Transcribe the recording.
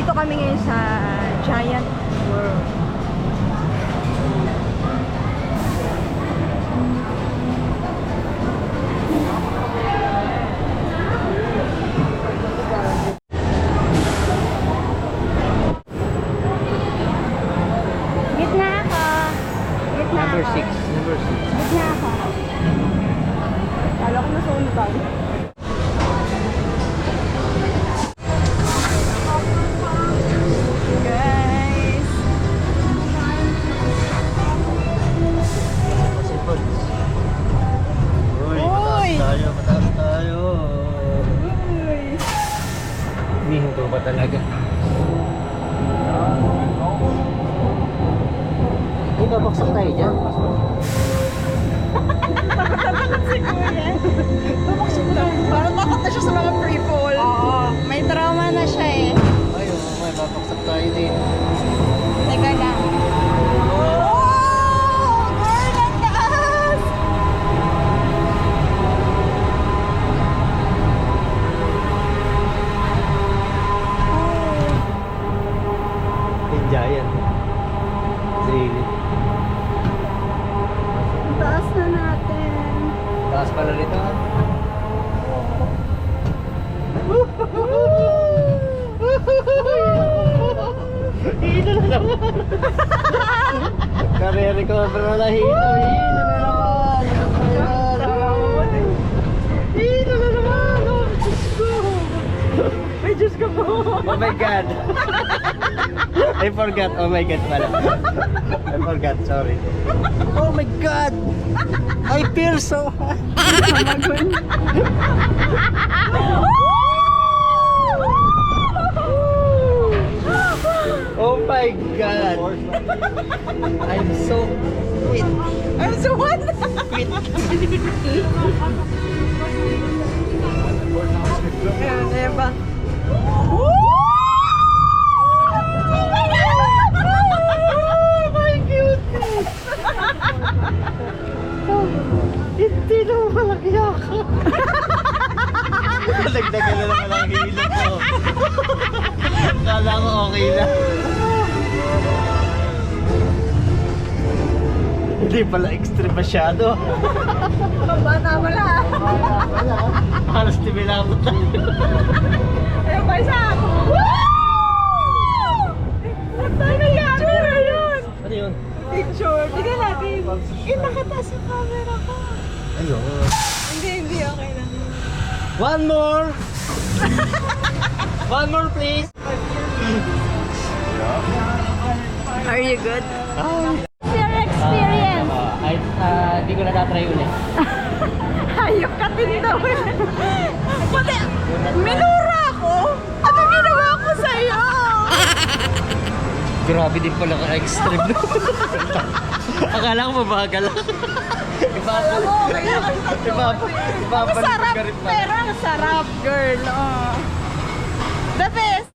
Nandito kami ngayon sa Giant World. Gitna ako. Gitna Number ako. 6. Number 6. Gitna ako. Kala ko nasunog ka. Guys. Uy, Uy! mataas tayo. Uy. Hihinto ba talaga? Hindi ba baksak tayo dyan? Takot si Kuya. Tumaksin lang. Parang takot na siya sa mga free fall. Oo. May trauma na siya eh. Ay, may babaksak tayo din. Teka lang. Oh! Girl, ang taas! Yung giant. Really? Ang taas na natin. Taas pala nito. Hino na naman. Kare-recover na lang hino. Hino na naman. Hino na naman. Oh, Diyos ko. Ay, Diyos ko po. Oh my God. I forgot. Oh my God pala. I forgot. Sorry. Oh my God. I feel so hot. Oh my God. I'm so quit. I'm so what? Quit. Ayan, diba? My goodness. Hindi na malaki ako. Nagdagan na naman ang hilot ko. Kala ko okay na. Hindi pala extreme masyado. Bata wala. Wala. Halos timilabot na. Ayun pa isa. Ano nangyari na yun? Ano yun? Picture. Tignan natin. Nakataas yung camera ko. Ayun. Hindi. Okay lang. One more! One more please! Are you good? Ah. Your experience. Hindi ko na tatry ulit. Hayop ka din daw. Pati, minura ako. Ano ginawa ko sa'yo? Grabe din pala ka-extreme. Akala ko mabagal lang. Alam mo, kaya ang sarap, pero ang sarap, girl. Oh. Dati,